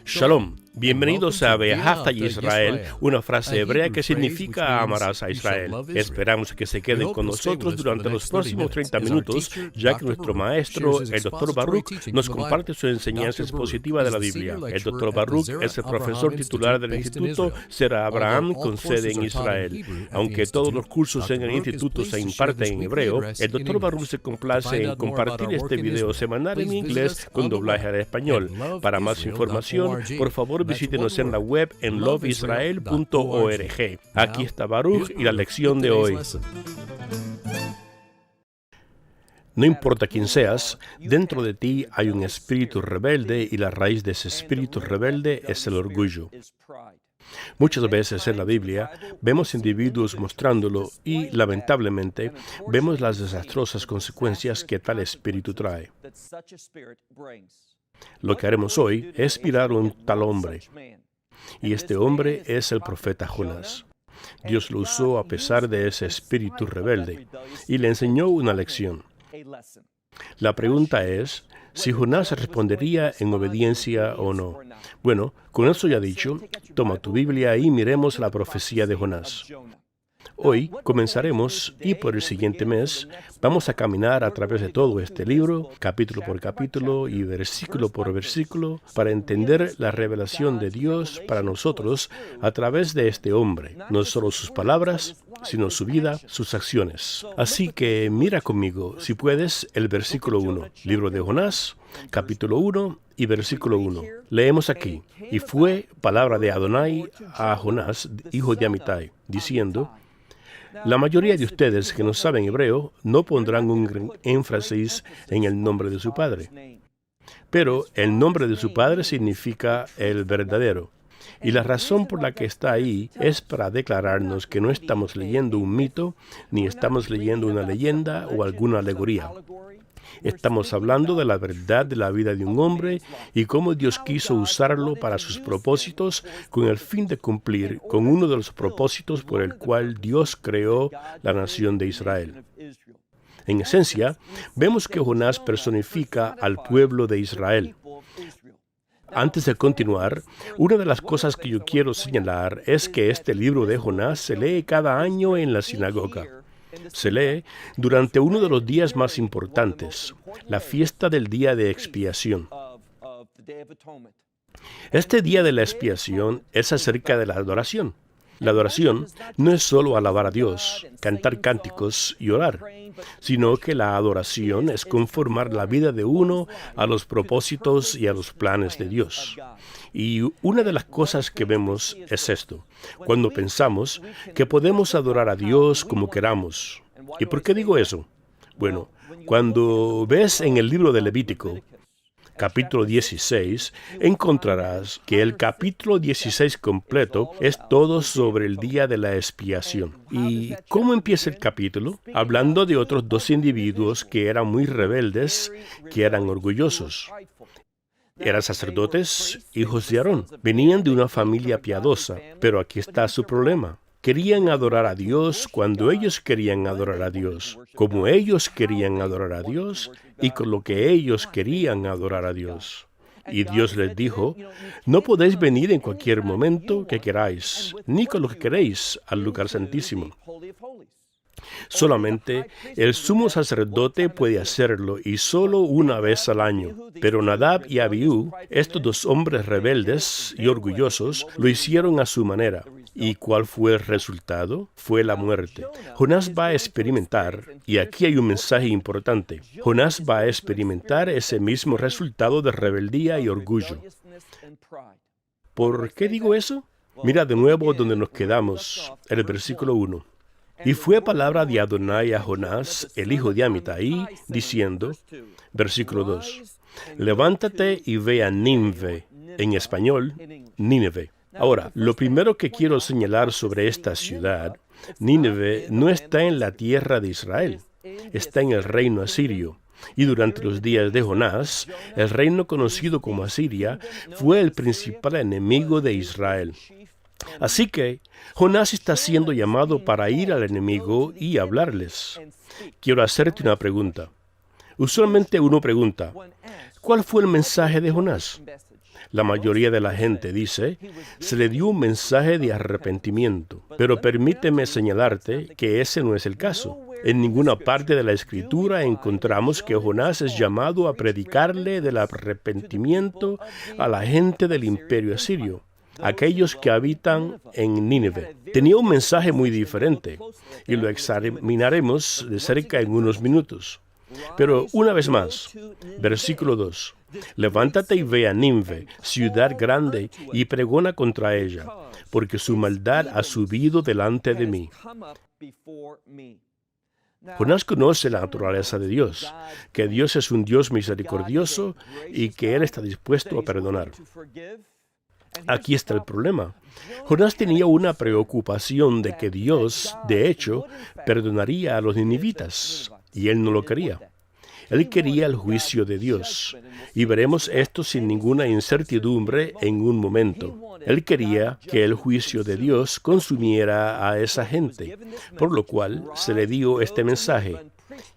Shalom. Bienvenidos a Ve'ahavta Israel, una frase hebrea que significa amarás a Israel. Esperamos que se queden con nosotros durante los próximos 30 minutos, ya que nuestro maestro, el Dr. Baruch, nos comparte su enseñanza expositiva de la Biblia. El Dr. Baruch es el profesor titular del Instituto Será Abraham con sede en Israel. Aunque todos los cursos en el instituto se imparten en hebreo, el Dr. Baruch se complace en compartir este video semanal en inglés con doblaje al español. Para más información, por favor, visítenos en la web en loveisrael.org. Aquí está Baruch y la lección de hoy. No importa quién seas, dentro de ti hay un espíritu rebelde y la raíz de ese espíritu rebelde es el orgullo. Muchas veces en la Biblia vemos individuos mostrándolo y, lamentablemente, vemos las desastrosas consecuencias que tal espíritu trae. Lo que haremos hoy es mirar a un tal hombre, y este hombre es el profeta Jonás. Dios lo usó a pesar de ese espíritu rebelde, y le enseñó una lección. La pregunta es si Jonás respondería en obediencia o no. Bueno, con eso ya dicho, toma tu Biblia y miremos la profecía de Jonás. Hoy comenzaremos y por el siguiente mes vamos a caminar a través de todo este libro, capítulo por capítulo y versículo por versículo, para entender la revelación de Dios para nosotros a través de este hombre, no solo sus palabras, sino su vida, sus acciones. Así que mira conmigo, si puedes, el versículo 1, libro de Jonás, capítulo 1 y versículo 1. Leemos aquí: y fue palabra de Adonai a Jonás, hijo de Amitai, diciendo: la mayoría de ustedes que no saben hebreo no pondrán un gran énfasis en el nombre de su padre. Pero el nombre de su padre significa el verdadero. Y la razón por la que está ahí es para declararnos que no estamos leyendo un mito, ni estamos leyendo una leyenda o alguna alegoría. Estamos hablando de la verdad de la vida de un hombre y cómo Dios quiso usarlo para sus propósitos con el fin de cumplir con uno de los propósitos por el cual Dios creó la nación de Israel. En esencia, vemos que Jonás personifica al pueblo de Israel. Antes de continuar, una de las cosas que yo quiero señalar es que este libro de Jonás se lee cada año en la sinagoga. Se lee durante uno de los días más importantes, la fiesta del día de expiación. Este día de la expiación es acerca de la adoración. La adoración no es solo alabar a Dios, cantar cánticos y orar, sino que la adoración es conformar la vida de uno a los propósitos y a los planes de Dios. Y una de las cosas que vemos es esto, cuando pensamos que podemos adorar a Dios como queramos. ¿Y por qué digo eso? Bueno, cuando ves en el libro de Levítico, capítulo 16, encontrarás que el capítulo 16 completo es todo sobre el día de la expiación. ¿Y cómo empieza el capítulo? Hablando de otros dos individuos que eran muy rebeldes, que eran orgullosos. Eran sacerdotes, hijos de Aarón. Venían de una familia piadosa, pero aquí está su problema. Querían adorar a Dios cuando ellos querían adorar a Dios, como ellos querían adorar a Dios y con lo que ellos querían adorar a Dios. Y Dios les dijo: no podéis venir en cualquier momento que queráis, ni con lo que queréis, al lugar santísimo. Solamente el sumo sacerdote puede hacerlo y solo una vez al año. Pero Nadab y Abiú, estos dos hombres rebeldes y orgullosos, lo hicieron a su manera. ¿Y cuál fue el resultado? Fue la muerte. Jonás va a experimentar, y aquí hay un mensaje importante, Jonás va a experimentar ese mismo resultado de rebeldía y orgullo. ¿Por qué digo eso? Mira de nuevo donde nos quedamos, en el versículo 1. Y fue palabra de Adonai a Jonás, el hijo de Amitai, diciendo, versículo 2, levántate y ve a Nínive, en español, Nínive. Ahora, lo primero que quiero señalar sobre esta ciudad, Nínive no está en la tierra de Israel, está en el reino asirio. Y durante los días de Jonás, el reino conocido como Asiria fue el principal enemigo de Israel. Así que Jonás está siendo llamado para ir al enemigo y hablarles. Quiero hacerte una pregunta. Usualmente uno pregunta, ¿cuál fue el mensaje de Jonás? La mayoría de la gente dice, se le dio un mensaje de arrepentimiento, pero permíteme señalarte que ese no es el caso. En ninguna parte de la Escritura encontramos que Jonás es llamado a predicarle del arrepentimiento a la gente del imperio asirio, aquellos que habitan en Nínive. Tenía un mensaje muy diferente, y lo examinaremos de cerca en unos minutos. Pero una vez más, versículo 2. Levántate y ve a Nínive, ciudad grande, y pregona contra ella, porque su maldad ha subido delante de mí. Jonás conoce la naturaleza de Dios, que Dios es un Dios misericordioso y que Él está dispuesto a perdonar. Aquí está el problema. Jonás tenía una preocupación de que Dios, de hecho, perdonaría a los ninivitas, y él no lo quería. Él quería el juicio de Dios, y veremos esto sin ninguna incertidumbre en un momento. Él quería que el juicio de Dios consumiera a esa gente, por lo cual se le dio este mensaje.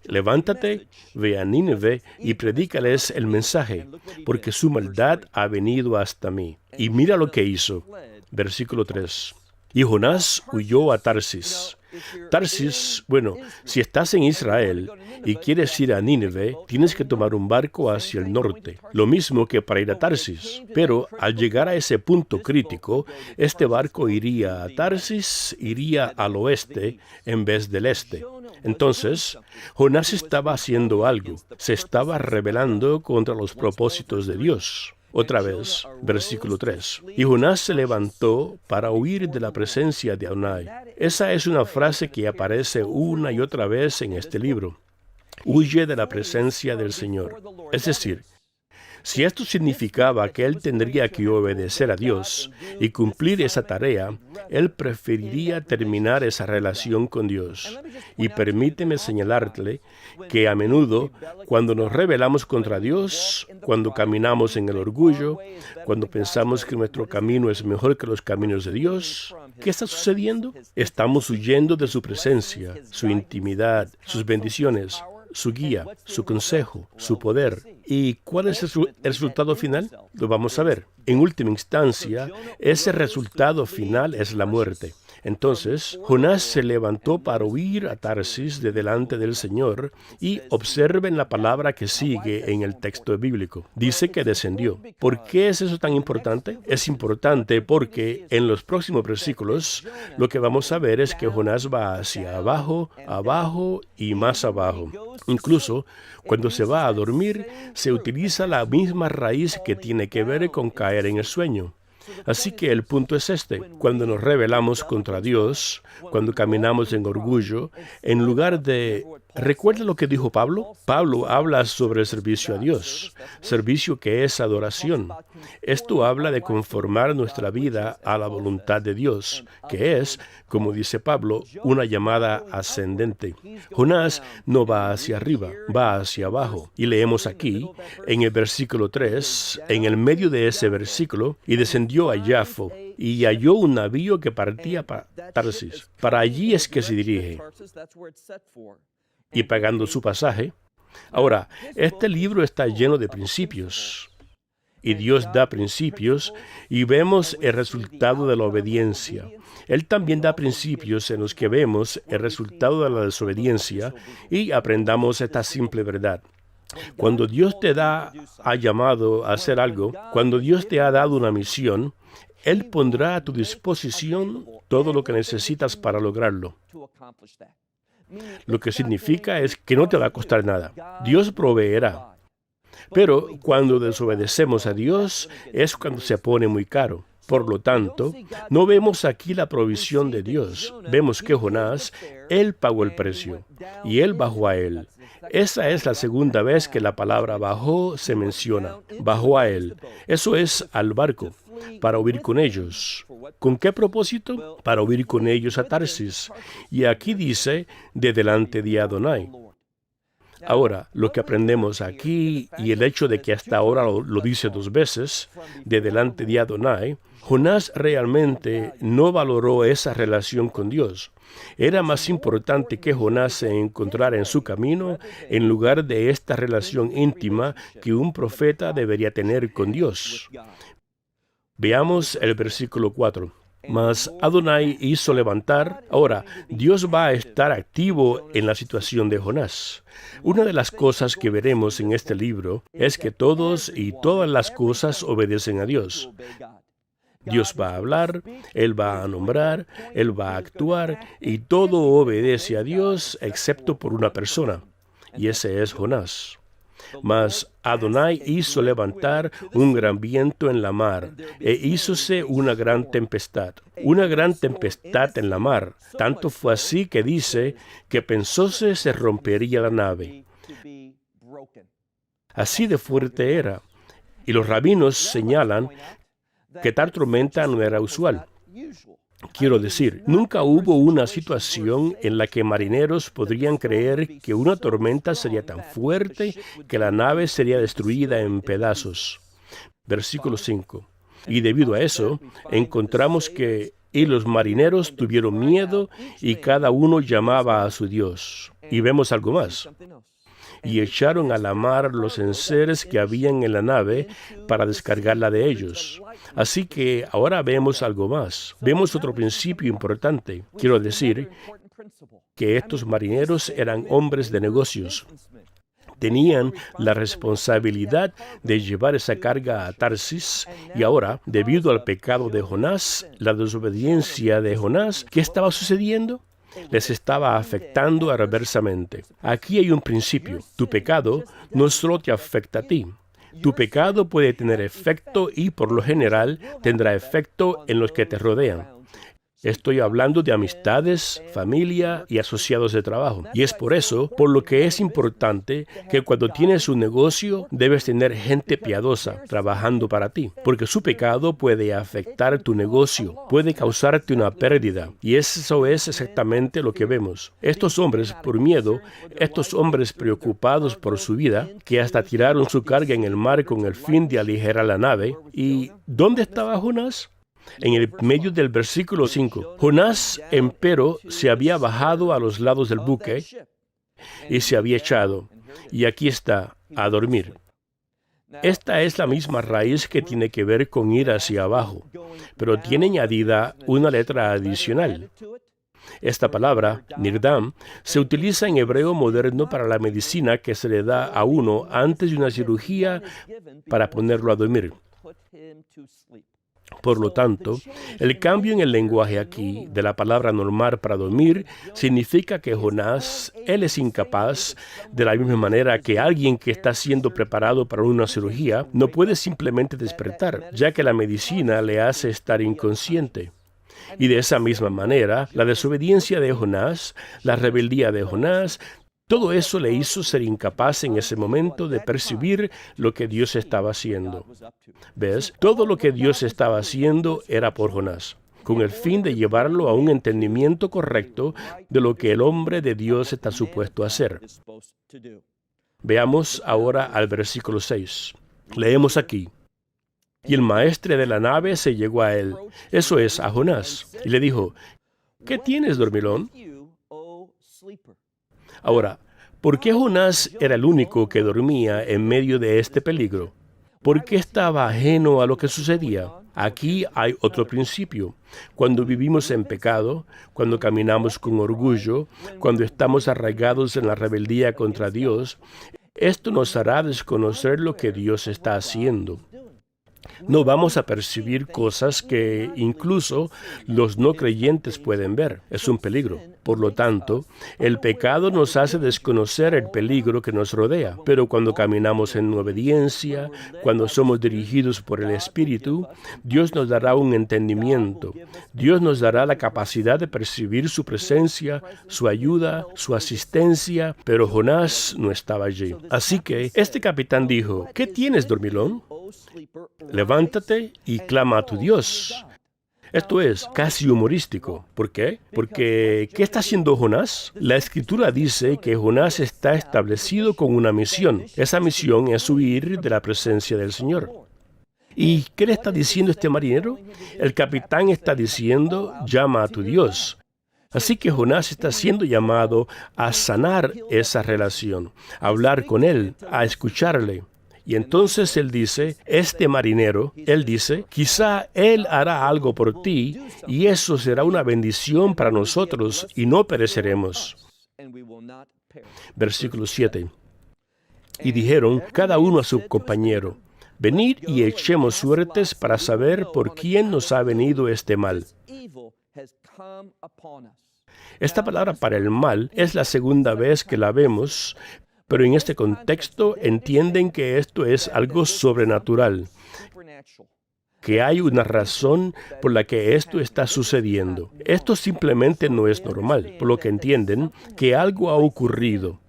Levántate, ve a Nínive y predícales el mensaje, porque su maldad ha venido hasta mí. Y mira lo que hizo. Versículo 3. Y Jonás huyó a Tarsis. Tarsis, bueno, si estás en Israel y quieres ir a Nínive, tienes que tomar un barco hacia el norte, lo mismo que para ir a Tarsis. Pero al llegar a ese punto crítico, este barco iría a Tarsis, iría al oeste en vez del este. Entonces, Jonás estaba haciendo algo, se estaba rebelando contra los propósitos de Dios. Otra vez, versículo 3. Y Jonás se levantó para huir de la presencia de Adonai. Esa es una frase que aparece una y otra vez en este libro. Huye de la presencia del Señor. Es decir, si esto significaba que él tendría que obedecer a Dios y cumplir esa tarea, él preferiría terminar esa relación con Dios. Y permíteme señalarte que a menudo, cuando nos rebelamos contra Dios, cuando caminamos en el orgullo, cuando pensamos que nuestro camino es mejor que los caminos de Dios, ¿qué está sucediendo? Estamos huyendo de su presencia, su intimidad, sus bendiciones, su guía, su consejo, su poder. ¿Y cuál es el resultado final? Lo vamos a ver. En última instancia, ese resultado final es la muerte. Entonces, Jonás se levantó para huir a Tarsis de delante del Señor y observen la palabra que sigue en el texto bíblico. Dice que descendió. ¿Por qué es eso tan importante? Es importante porque en los próximos versículos lo que vamos a ver es que Jonás va hacia abajo, abajo y más abajo. Incluso cuando se va a dormir, se utiliza la misma raíz que tiene que ver con caer en el sueño. Así que el punto es este: cuando nos rebelamos contra Dios, cuando caminamos en orgullo, en lugar de... ¿Recuerda lo que dijo Pablo? Pablo habla sobre el servicio a Dios, servicio que es adoración. Esto habla de conformar nuestra vida a la voluntad de Dios, que es, como dice Pablo, una llamada ascendente. Jonás no va hacia arriba, va hacia abajo. Y leemos aquí, en el versículo 3, en el medio de ese versículo, y descendió a Jafo, y halló un navío que partía para Tarsis. Para allí es que se dirige. Y pagando su pasaje. Ahora, este libro está lleno de principios. Y Dios da principios y vemos el resultado de la obediencia. Él también da principios en los que vemos el resultado de la desobediencia y aprendamos esta simple verdad. Cuando Dios te ha llamado a hacer algo, cuando Dios te ha dado una misión, Él pondrá a tu disposición todo lo que necesitas para lograrlo. Lo que significa es que no te va a costar nada. Dios proveerá. Pero cuando desobedecemos a Dios es cuando se pone muy caro. Por lo tanto, no vemos aquí la provisión de Dios. Vemos que Jonás, él pagó el precio y él bajó a él. Esa es la segunda vez que la palabra bajó se menciona. Bajó a él. Eso es al barco, para huir con ellos. ¿Con qué propósito? Para huir con ellos a Tarsis. Y aquí dice, de delante de Adonai. Ahora, lo que aprendemos aquí y el hecho de que hasta ahora lo dice 2 veces, de delante de Adonai, Jonás realmente no valoró esa relación con Dios. Era más importante que Jonás se encontrara en su camino en lugar de esta relación íntima que un profeta debería tener con Dios. Veamos el versículo 4. Mas Adonai hizo levantar. Ahora, Dios va a estar activo en la situación de Jonás. Una de las cosas que veremos en este libro es que todos y todas las cosas obedecen a Dios. Dios va a hablar, Él va a nombrar, Él va a actuar, y todo obedece a Dios excepto por una persona, y ese es Jonás. Mas Adonai hizo levantar un gran viento en la mar, e hízose una gran tempestad en la mar. Tanto fue así que dice que pensóse se rompería la nave. Así de fuerte era. Y los rabinos señalan que tal tormenta no era usual. Quiero decir, nunca hubo una situación en la que marineros podrían creer que una tormenta sería tan fuerte que la nave sería destruida en pedazos. Versículo 5. Y debido a eso, encontramos que y los marineros tuvieron miedo y cada uno llamaba a su Dios. Y vemos algo más. Y echaron a la mar los enseres que habían en la nave para descargarla de ellos. Así que ahora vemos algo más. Vemos otro principio importante. Quiero decir que estos marineros eran hombres de negocios. Tenían la responsabilidad de llevar esa carga a Tarsis y ahora, debido al pecado de Jonás, la desobediencia de Jonás, ¿qué estaba sucediendo? Les estaba afectando adversamente. Aquí hay un principio. Tu pecado no solo te afecta a ti. Tu pecado puede tener efecto y, por lo general, tendrá efecto en los que te rodean. Estoy hablando de amistades, familia y asociados de trabajo. Y es por eso, por lo que es importante que cuando tienes un negocio, debes tener gente piadosa trabajando para ti. Porque su pecado puede afectar tu negocio, puede causarte una pérdida. Y eso es exactamente lo que vemos. Estos hombres, por miedo, estos hombres preocupados por su vida, que hasta tiraron su carga en el mar con el fin de aligerar la nave. ¿Y dónde estaba Jonás? En el medio del versículo 5, Jonás, empero, se había bajado a los lados del buque y se había echado, y aquí está, a dormir. Esta es la misma raíz que tiene que ver con ir hacia abajo, pero tiene añadida una letra adicional. Esta palabra, nirdam, se utiliza en hebreo moderno para la medicina que se le da a uno antes de una cirugía para ponerlo a dormir. Por lo tanto, el cambio en el lenguaje aquí de la palabra normal para dormir significa que Jonás, él es incapaz, de la misma manera que alguien que está siendo preparado para una cirugía, no puede simplemente despertar, ya que la medicina le hace estar inconsciente. Y de esa misma manera, la desobediencia de Jonás, la rebeldía de Jonás, todo eso le hizo ser incapaz en ese momento de percibir lo que Dios estaba haciendo. ¿Ves? Todo lo que Dios estaba haciendo era por Jonás, con el fin de llevarlo a un entendimiento correcto de lo que el hombre de Dios está supuesto a hacer. Veamos ahora al versículo 6. Leemos aquí. Y el maestre de la nave se llegó a él, eso es, a Jonás, y le dijo, ¿qué tienes, dormilón? Ahora, ¿por qué Jonás era el único que dormía en medio de este peligro? ¿Por qué estaba ajeno a lo que sucedía? Aquí hay otro principio. Cuando vivimos en pecado, cuando caminamos con orgullo, cuando estamos arraigados en la rebeldía contra Dios, esto nos hará desconocer lo que Dios está haciendo. No vamos a percibir cosas que incluso los no creyentes pueden ver. Es un peligro. Por lo tanto, el pecado nos hace desconocer el peligro que nos rodea. Pero cuando caminamos en obediencia, cuando somos dirigidos por el Espíritu, Dios nos dará un entendimiento. Dios nos dará la capacidad de percibir su presencia, su ayuda, su asistencia, pero Jonás no estaba allí. Así que este capitán dijo, ¿qué tienes, dormilón? Levántate y clama a tu Dios. Esto es casi humorístico. ¿Por qué? Porque, ¿qué está haciendo Jonás? La Escritura dice que Jonás está establecido con una misión. Esa misión es huir de la presencia del Señor. ¿Y qué le está diciendo este marinero? El capitán está diciendo, llama a tu Dios. Así que Jonás está siendo llamado a sanar esa relación, a hablar con él, a escucharle. Y entonces él dice, este marinero, él dice, quizá él hará algo por ti y eso será una bendición para nosotros y no pereceremos. Versículo 7. Y dijeron cada uno a su compañero, venid y echemos suertes para saber por quién nos ha venido este mal. Esta palabra para el mal es la segunda vez que la vemos, pero en este contexto entienden que esto es algo sobrenatural, que hay una razón por la que esto está sucediendo. Esto simplemente no es normal, por lo que entienden que algo ha ocurrido.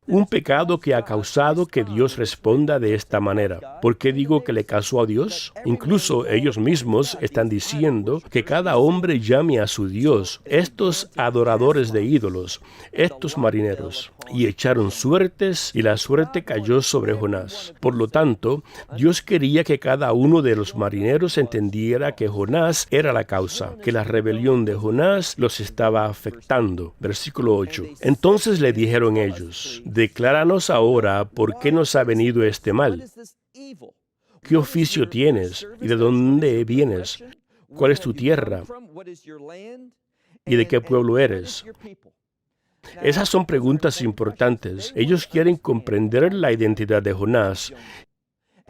Un pecado que ha causado que Dios responda de esta manera. ¿Por qué digo que le causó a Dios? Incluso ellos mismos están diciendo que cada hombre llame a su Dios, estos adoradores de ídolos, estos marineros. Y echaron suertes, y la suerte cayó sobre Jonás. Por lo tanto, Dios quería que cada uno de los marineros entendiera que Jonás era la causa, que la rebelión de Jonás los estaba afectando. Versículo 8. Entonces le dijeron ellos, decláranos ahora por qué nos ha venido este mal. ¿Qué oficio tienes? ¿Y de dónde vienes? ¿Cuál es tu tierra? ¿Y de qué pueblo eres? Esas son preguntas importantes. Ellos quieren comprender la identidad de Jonás.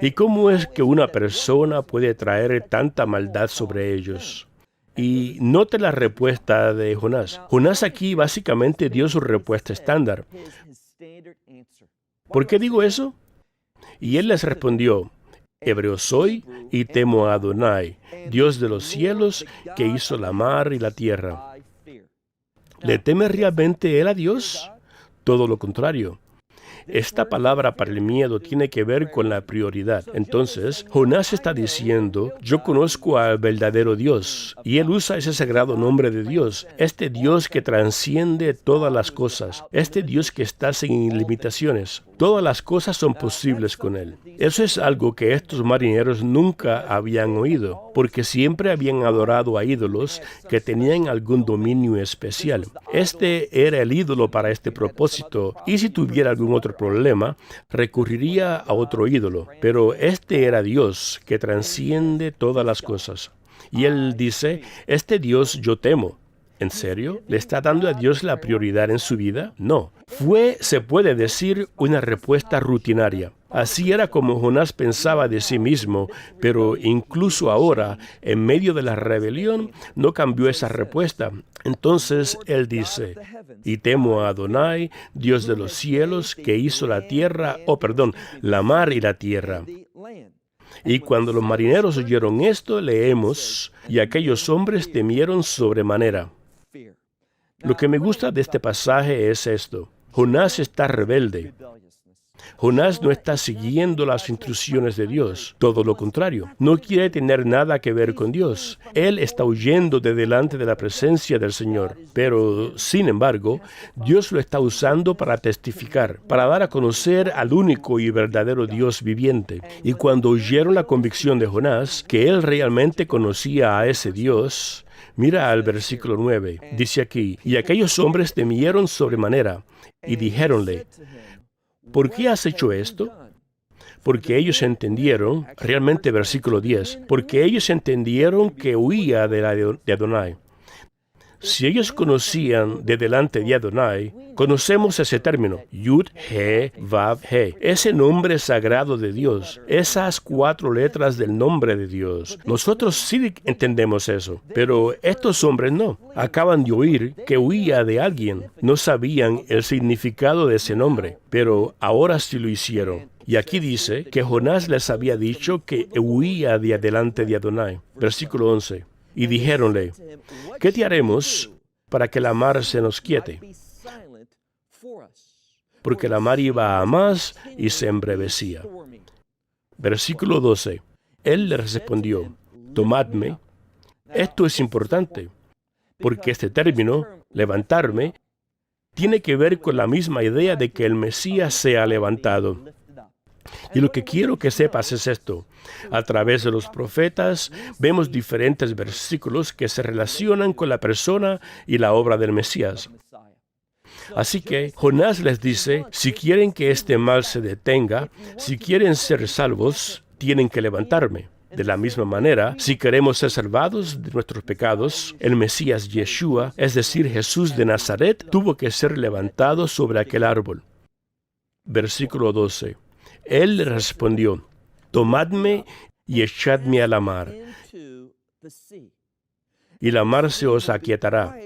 ¿Y cómo es que una persona puede traer tanta maldad sobre ellos? Y note la respuesta de Jonás. Jonás aquí básicamente dio su respuesta estándar. ¿Por qué digo eso? Y él les respondió, hebreo soy y temo a Adonai, Dios de los cielos, que hizo la mar y la tierra. ¿Le teme realmente él a Dios? Todo lo contrario. Esta palabra para el miedo tiene que ver con la prioridad. Entonces, Jonás está diciendo, yo conozco al verdadero Dios, y él usa ese sagrado nombre de Dios, este Dios que transciende todas las cosas, este Dios que está sin limitaciones. Todas las cosas son posibles con él. Eso es algo que estos marineros nunca habían oído, porque siempre habían adorado a ídolos que tenían algún dominio especial. Este era el ídolo para este propósito, y si tuviera algún otro problema, recurriría a otro ídolo. Pero este era Dios que transciende todas las cosas. Y él dice, este Dios yo temo. ¿En serio? ¿Le está dando a Dios la prioridad en su vida? No. Fue, se puede decir, una respuesta rutinaria. Así era como Jonás pensaba de sí mismo, pero incluso ahora, en medio de la rebelión, no cambió esa respuesta. Entonces él dice, y temo a Adonai, Dios de los cielos, que hizo la tierra, la mar y la tierra. Y cuando los marineros oyeron esto, leemos, y aquellos hombres temieron sobremanera. Lo que me gusta de este pasaje es esto. Jonás está rebelde. Jonás no está siguiendo las instrucciones de Dios. Todo lo contrario. No quiere tener nada que ver con Dios. Él está huyendo de delante de la presencia del Señor. Pero, sin embargo, Dios lo está usando para testificar, para dar a conocer al único y verdadero Dios viviente. Y cuando oyeron la convicción de Jonás, que él realmente conocía a ese Dios, mira al versículo 9. Dice aquí, y aquellos hombres temieron sobremanera, y dijéronle, ¿por qué has hecho esto? Porque ellos entendieron, realmente versículo 10, porque ellos entendieron que huía de Adonai. Si ellos conocían de delante de Adonai, conocemos ese término, Yud, He, Vav, He, ese nombre sagrado de Dios, esas 4 letras del nombre de Dios. Nosotros sí entendemos eso, pero estos hombres no. Acaban de oír que huía de alguien. No sabían el significado de ese nombre, pero ahora sí lo hicieron. Y aquí dice que Jonás les había dicho que huía de delante de Adonai. Versículo 11. Y dijéronle, ¿qué te haremos para que la mar se nos quiete? Porque la mar iba a más y se embravecía. Versículo 12. Él les respondió, tomadme Esto es importante, porque este término, levantarme, tiene que ver con la misma idea de que el Mesías sea levantado. Y lo que quiero que sepas es esto. A través de los profetas vemos diferentes versículos que se relacionan con la persona y la obra del Mesías. Así que Jonás les dice, si quieren que este mal se detenga, si quieren ser salvos, tienen que levantarme. De la misma manera, si queremos ser salvados de nuestros pecados, el Mesías Yeshua, es decir, Jesús de Nazaret, tuvo que ser levantado sobre aquel árbol. Versículo 12. Él le respondió, tomadme y echadme a la mar, y la mar se os aquietará,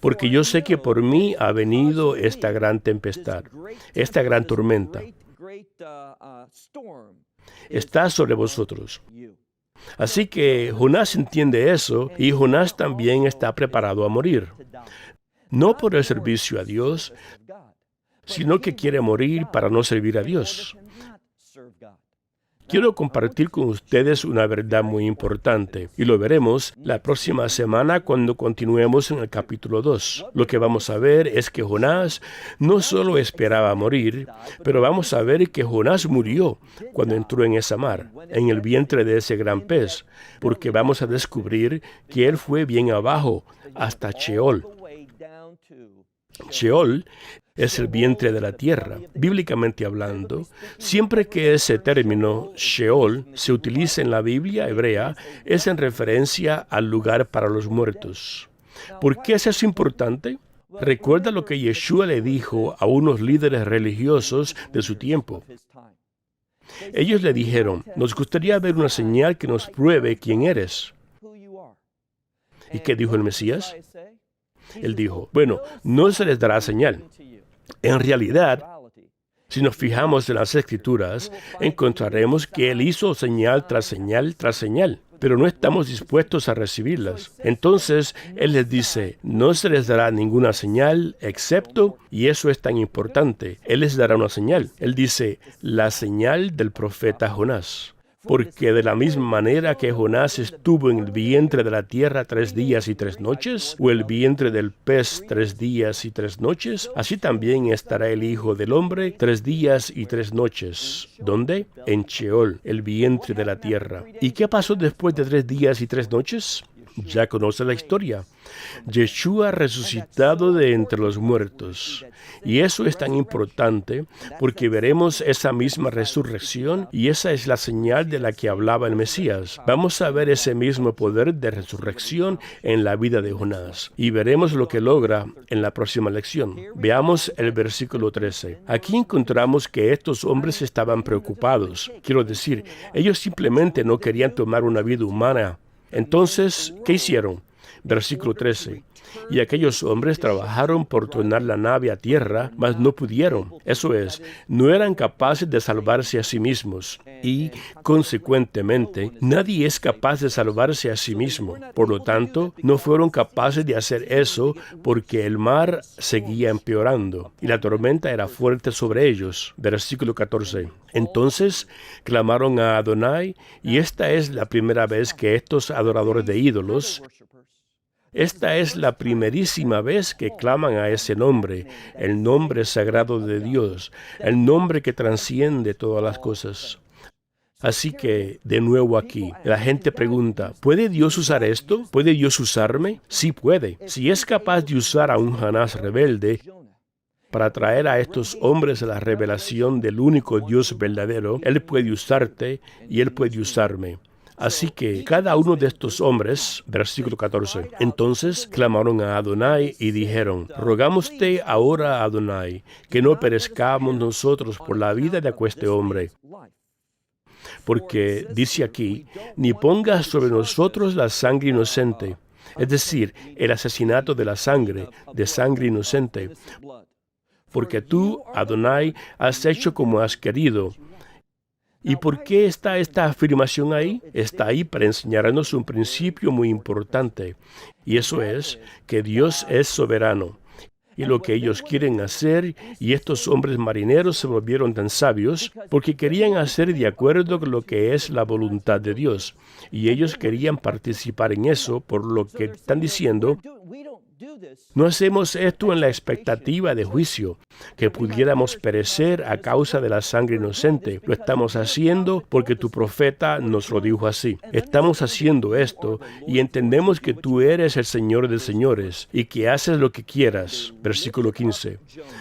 porque yo sé que por mí ha venido esta gran tempestad, esta gran tormenta. Está sobre vosotros. Así que Jonás entiende eso, y Jonás también está preparado a morir. No por el servicio a Dios, sino que quiere morir para no servir a Dios. Quiero compartir con ustedes una verdad muy importante, y lo veremos la próxima semana cuando continuemos en el capítulo 2. Lo que vamos a ver es que Jonás no solo esperaba morir, pero vamos a ver que Jonás murió cuando entró en esa mar, en el vientre de ese gran pez, porque vamos a descubrir que él fue bien abajo, hasta Sheol. Sheol es el vientre de la tierra. Bíblicamente hablando, siempre que ese término Sheol se utiliza en la Biblia hebrea, es en referencia al lugar para los muertos. ¿Por qué es eso importante? Recuerda lo que Yeshua le dijo a unos líderes religiosos de su tiempo. Ellos le dijeron, nos gustaría ver una señal que nos pruebe quién eres. ¿Y qué dijo el Mesías? Él dijo, bueno, no se les dará señal. En realidad, si nos fijamos en las Escrituras, encontraremos que Él hizo señal tras señal tras señal, pero no estamos dispuestos a recibirlas. Entonces, Él les dice, no se les dará ninguna señal, excepto, y eso es tan importante, Él les dará una señal. Él dice, la señal del profeta Jonás. Porque de la misma manera que Jonás estuvo en el vientre de la tierra 3 días y 3 noches, o el vientre del pez 3 días y 3 noches, así también estará el Hijo del Hombre 3 días y 3 noches. ¿Dónde? En Sheol, el vientre de la tierra. ¿Y qué pasó después de 3 días y 3 noches? Ya conoce la historia. Yeshua resucitado de entre los muertos. Y eso es tan importante porque veremos esa misma resurrección y esa es la señal de la que hablaba el Mesías. Vamos a ver ese mismo poder de resurrección en la vida de Jonás y veremos lo que logra en la próxima lección. Veamos el versículo 13. Aquí encontramos que estos hombres estaban preocupados. Quiero decir, ellos simplemente no querían tomar una vida humana. Entonces, ¿qué hicieron? Versículo 13. Y aquellos hombres trabajaron por tornar la nave a tierra, mas no pudieron. Eso es, no eran capaces de salvarse a sí mismos. Y, consecuentemente, nadie es capaz de salvarse a sí mismo. Por lo tanto, no fueron capaces de hacer eso porque el mar seguía empeorando y la tormenta era fuerte sobre ellos. Versículo 14. Entonces clamaron a Adonai, y esta es la primera vez que estos adoradores de ídolos, esta es la primerísima vez que claman a ese nombre, el nombre sagrado de Dios, el nombre que trasciende todas las cosas. Así que, de nuevo aquí, la gente pregunta, ¿puede Dios usar esto? ¿Puede Dios usarme? Sí puede. Si es capaz de usar a un Jonás rebelde para traer a estos hombres a la revelación del único Dios verdadero, Él puede usarte y Él puede usarme. Así que cada uno de estos hombres, versículo 14, entonces clamaron a Adonai y dijeron, rogámoste ahora a Adonai, que no perezcamos nosotros por la vida de aqueste hombre. Porque, dice aquí, ni pongas sobre nosotros la sangre inocente, es decir, el asesinato de la sangre, de sangre inocente. Porque tú, Adonai, has hecho como has querido. ¿Y por qué está esta afirmación ahí? Está ahí para enseñarnos un principio muy importante, y eso es que Dios es soberano. y lo que ellos quieren hacer, y estos hombres marineros se volvieron tan sabios porque querían hacer de acuerdo con lo que es la voluntad de Dios, y ellos querían participar en eso, por lo que están diciendo: no hacemos esto en la expectativa de juicio, que pudiéramos perecer a causa de la sangre inocente. Lo estamos haciendo porque tu profeta nos lo dijo así. Estamos haciendo esto y entendemos que tú eres el Señor de señores y que haces lo que quieras. Versículo 15.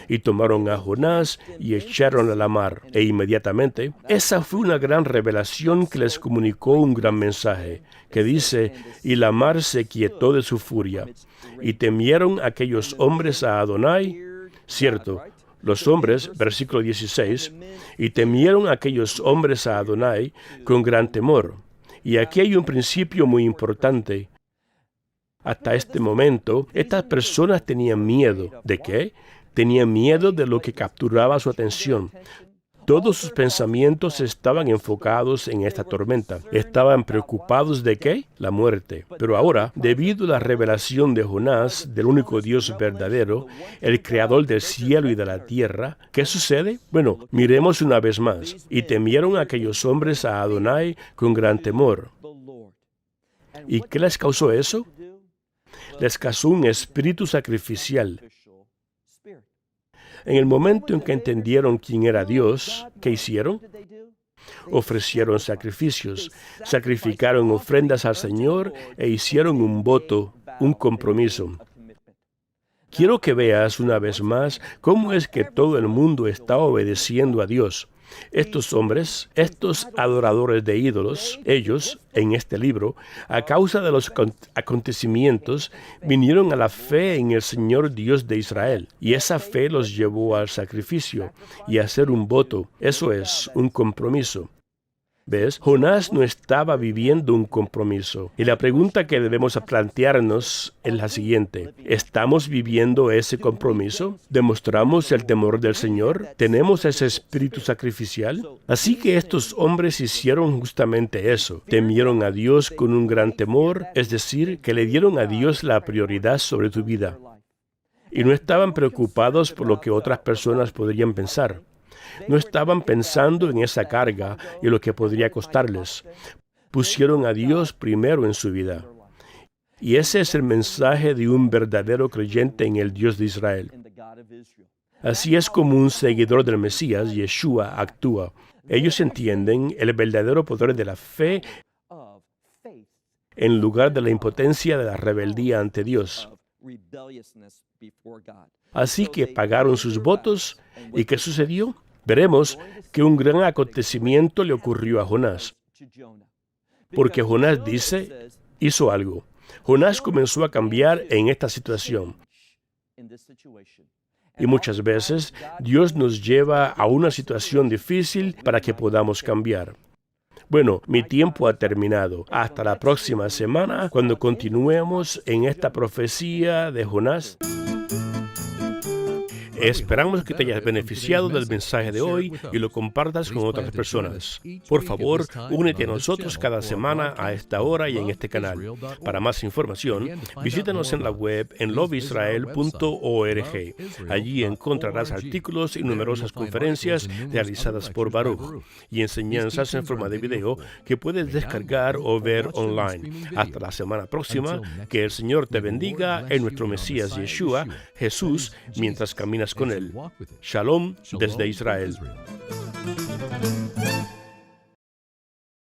Y tomaron a Jonás y echaron a la mar. E inmediatamente, esa fue una gran revelación que les comunicó un gran mensaje, que dice: y la mar se quietó de su furia. Y temieron aquellos hombres a Adonai. Cierto, los hombres, versículo 16, y temieron aquellos hombres a Adonai con gran temor. Y aquí hay un principio muy importante. Hasta este momento, estas personas tenían miedo. ¿De qué? Tenían miedo de lo que capturaba su atención. Todos sus pensamientos estaban enfocados en esta tormenta. Estaban preocupados ¿de qué? La muerte. Pero ahora, debido a la revelación de Jonás, del único Dios verdadero, el creador del cielo y de la tierra, ¿qué sucede? Bueno, miremos una vez más. Y temieron aquellos hombres a Adonai con gran temor. ¿Y qué les causó eso? Les causó un espíritu sacrificial. En el momento en que entendieron quién era Dios, ¿qué hicieron? Ofrecieron sacrificios, sacrificaron ofrendas al Señor e hicieron un voto, un compromiso. Quiero que veas una vez más cómo es que todo el mundo está obedeciendo a Dios. Estos hombres, estos adoradores de ídolos, ellos, en este libro, a causa de los acontecimientos, vinieron a la fe en el Señor Dios de Israel. Y esa fe los llevó al sacrificio y a hacer un voto. Eso es, un compromiso. ¿Ves? Jonás no estaba viviendo un compromiso. Y la pregunta que debemos plantearnos es la siguiente: ¿estamos viviendo ese compromiso? ¿Demostramos el temor del Señor? ¿Tenemos ese espíritu sacrificial? Así que estos hombres hicieron justamente eso. Temieron a Dios con un gran temor, es decir, que le dieron a Dios la prioridad sobre tu vida. Y no estaban preocupados por lo que otras personas podrían pensar. No estaban pensando en esa carga y lo que podría costarles. Pusieron a Dios primero en su vida. Y ese es el mensaje de un verdadero creyente en el Dios de Israel. Así es como un seguidor del Mesías, Yeshua, actúa. Ellos entienden el verdadero poder de la fe en lugar de la impotencia de la rebeldía ante Dios. Así que pagaron sus votos. ¿Y qué sucedió? Veremos que un gran acontecimiento le ocurrió a Jonás. Porque Jonás hizo algo. Jonás comenzó a cambiar en esta situación. Y muchas veces Dios nos lleva a una situación difícil para que podamos cambiar. Bueno, mi tiempo ha terminado. Hasta la próxima semana, cuando continuemos en esta profecía de Jonás. Esperamos que te hayas beneficiado del mensaje de hoy y lo compartas con otras personas. Por favor, únete a nosotros cada semana a esta hora y en este canal. Para más información, visítanos en la web en loveisrael.org. Allí encontrarás artículos y numerosas conferencias realizadas por Baruch y enseñanzas en forma de video que puedes descargar o ver online. Hasta la semana próxima, que el Señor te bendiga en nuestro Mesías Yeshua, Jesús, mientras caminas con Él. Shalom desde Israel.